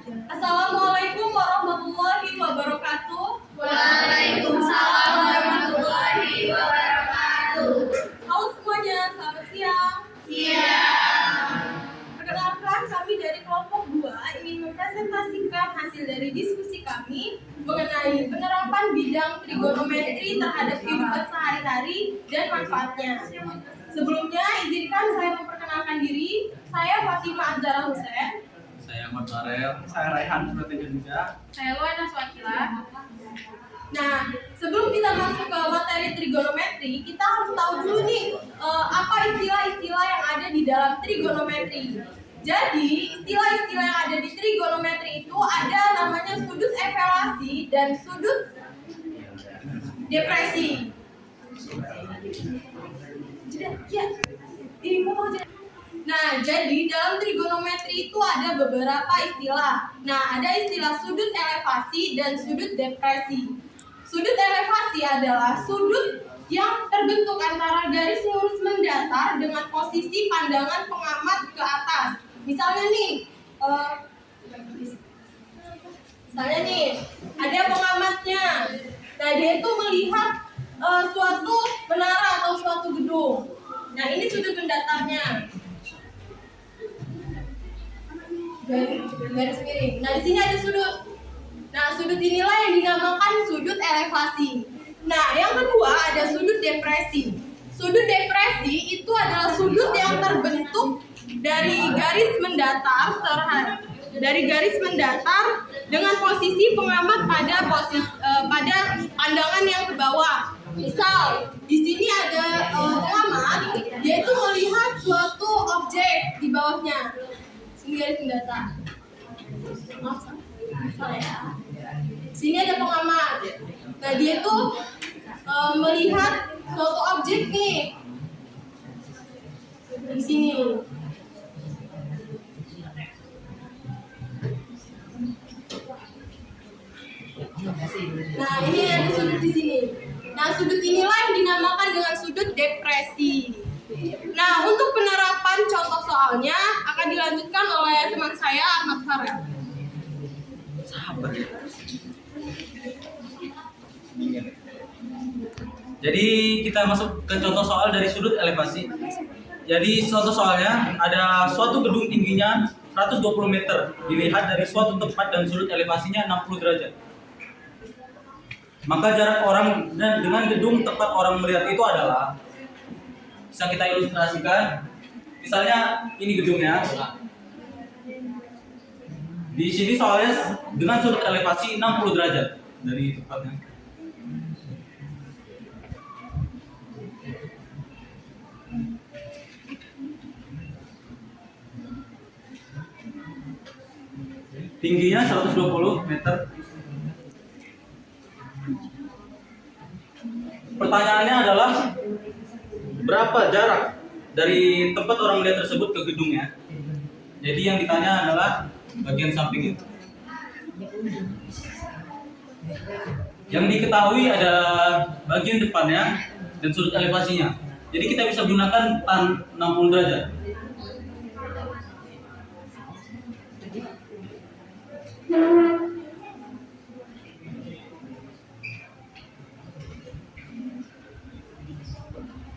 Assalamualaikum warahmatullahi wabarakatuh. Waalaikumsalam warahmatullahi wabarakatuh. Halo semuanya, selamat siang. Perkenalkan, kami dari kelompok 2 ingin mempresentasikan hasil dari diskusi kami mengenai penerapan bidang trigonometri terhadap kehidupan sehari-hari dan manfaatnya. Sebelumnya, izinkan saya memperkenalkan diri. Saya Fatimah Azhara Hussein. Saya Ahmad Farel. Saya Raihan Pratija juga. Saya Loena Swakila. Nah, sebelum kita masuk ke materi trigonometri, kita harus tahu dulu nih apa istilah-istilah yang ada di dalam trigonometri. Jadi, istilah-istilah yang ada di trigonometri itu ada namanya sudut evaluasi dan sudut depresi. Nah, jadi dalam trigonometri itu ada beberapa istilah. Nah, ada istilah sudut elevasi dan sudut depresi. Sudut elevasi adalah sudut yang terbentuk antara garis lurus mendatar dengan posisi pandangan pengamat ke atas. Misalnya nih, ada pengamatnya. Nah, dia itu melihat suatu menara atau suatu gedung. Nah, ini sudut mendatarnya. Garis miring. Nah, di sini ada sudut. Nah, sudut inilah yang dinamakan sudut elevasi. Nah, yang kedua ada sudut depresi. Sudut depresi itu adalah sudut yang terbentuk dari garis mendatar dengan posisi pengamat pada pandangan yang ke bawah. Misal, di sini ada pengamat, dia itu melihat suatu objek di bawahnya. Ini garis mendatar. Sini ada pengamat. Nah, dia tuh melihat suatu objek nih di sini. Nah, ini ada sudut di sini. Nah, sudut inilah yang dinamakan dengan sudut depresi. Nah, untuk penerapan contoh soalnya akan dilanjutkan oleh teman saya Ahmad Farel. Jadi kita masuk ke contoh soal dari sudut elevasi. Jadi contoh soalnya ada suatu gedung tingginya 120 meter dilihat dari suatu tempat dan sudut elevasinya 60 derajat. Maka jarak orang dan dengan gedung tempat orang melihat itu adalah, bisa kita ilustrasikan. Misalnya ini gedungnya. Di sini soalnya dengan sudut elevasi 60 derajat dari tempatnya. Tingginya 120 meter. Pertanyaannya adalah berapa jarak dari tempat orang melihat tersebut ke gedungnya? Jadi yang ditanya adalah bagian samping itu. Yang diketahui ada bagian depannya dan sudut elevasinya. Jadi kita bisa gunakan tan 60 derajat.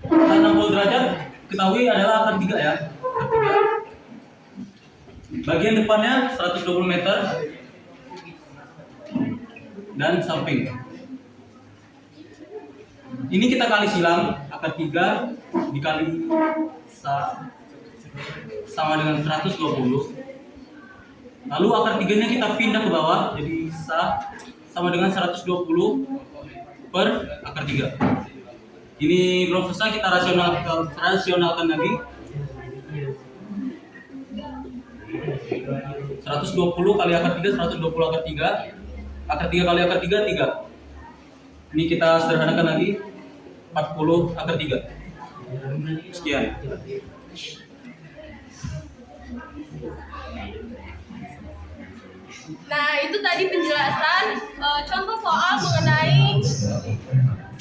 Tan 60 derajat ketahui adalah akar 3 ya. Akar 3. Bagian depannya 120 meter dan samping. Ini kita kali silang, akar 3 dikali sama dengan 120. Lalu akar 3-nya kita pindah ke bawah, jadi sama dengan 120 per akar 3. Ini belum selesai, kita rasionalkan lagi. 120 kali akar 3, 120 akar 3. Akar 3 kali akar 3, 3. Ini kita sederhanakan lagi. 40 akar 3. Sekian. Nah, itu tadi penjelasan contoh soal mengenai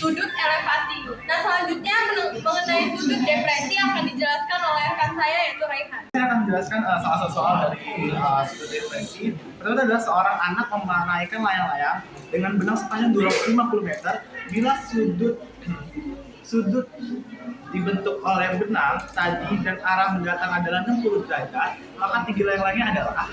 sudut elevasi. Nah, selanjutnya mengenai sudut depresi akan dijelaskan oleh rekan saya yaitu Raihan. Saya akan menjelaskan salah satu soal dari sudut depresi. Pertama adalah seorang anak menaikkan layang-layang dengan benang sepanjang 250 meter bila sudut dibentuk oleh benang tadi dan arah mendatang adalah 60 derajat, maka tinggi layang-layangnya adalah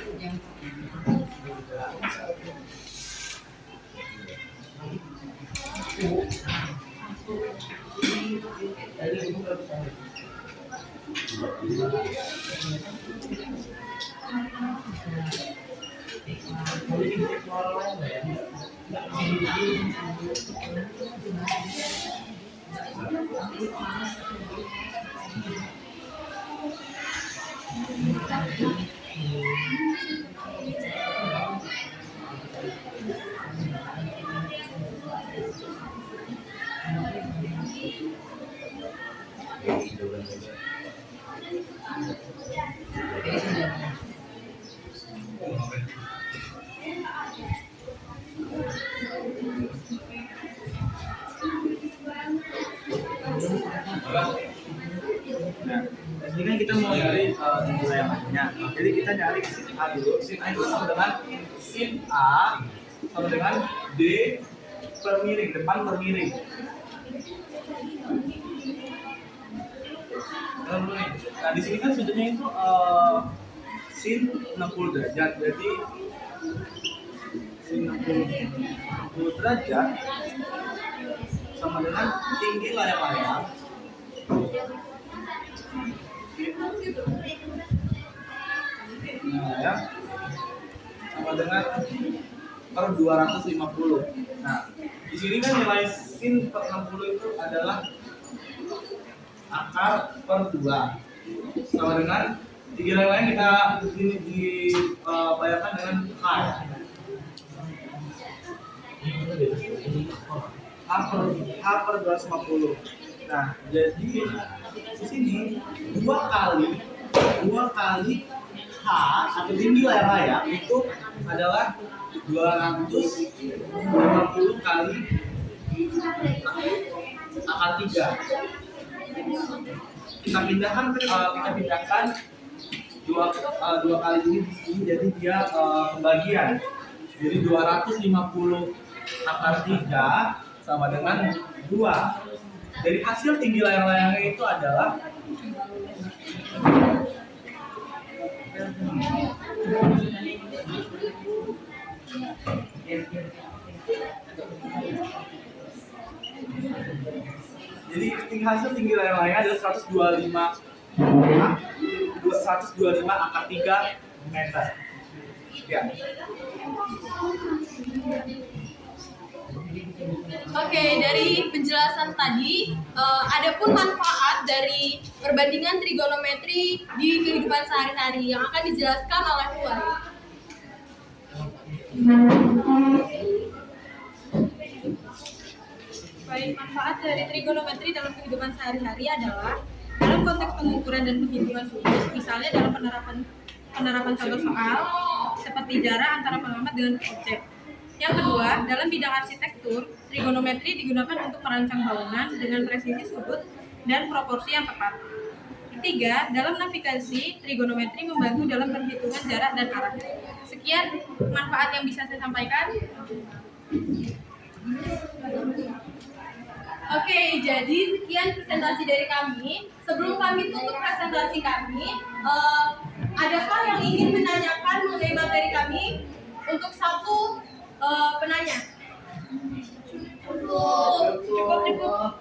Jadi kan kita mau nyari tinggi layang-layangnya. Jadi kita nyari sin A dulu. Sin A itu sama dengan sin A sama dengan D per miring, depan per miring. Nah di sini kan sudutnya itu sin 60 derajat. Jadi sin 60 derajat sama dengan tinggi layang-layang. Nah, ya. Sama dengan per 250. Nah, di sini kan nilai sin per 60 itu adalah akar per 2. Sama dengan tinggi layang-layang kita ini dibayarkan dengan H. H per 250. Nah, jadi di sini dua kali H atau tinggi layang-layang itu adalah 250 kali akar 3. Kita pindahkan dua kali ini di sini, jadi dia pembagian. Jadi 250 akar 3 sama dengan 2. Dari hasil tinggi layang-layangnya itu adalah hasil tinggi layang-layang adalah 125 akar 3 meter. Ya. Oke, dari penjelasan tadi, adapun manfaat dari perbandingan trigonometri di kehidupan sehari-hari yang akan dijelaskan oleh Puan. Baik, manfaat dari trigonometri dalam kehidupan sehari-hari adalah dalam konteks pengukuran dan penghitungan sudut, misalnya dalam penerapan contoh soal seperti jarak antara pengamat dengan objek. Yang kedua, dalam bidang arsitektur, trigonometri digunakan untuk merancang bangunan dengan presisi sudut dan proporsi yang tepat. Ketiga, dalam navigasi, trigonometri membantu dalam perhitungan jarak dan arah. Sekian manfaat yang bisa saya sampaikan. Oke, jadi sekian presentasi dari kami. Sebelum kami tutup presentasi kami, adakah yang ingin menanyakan mengenai materi kami untuk satu penanya?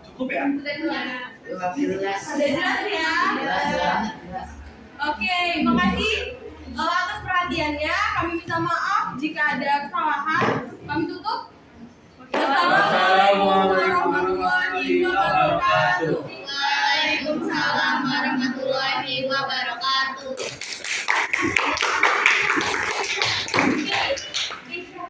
Cukup ya? Sudah jelas ya? Oke, makasih atas perhatiannya. Kami minta maaf jika ada kesalahan. Kami tutup. Wassalamualaikum warahmatullahi wabarakatuh.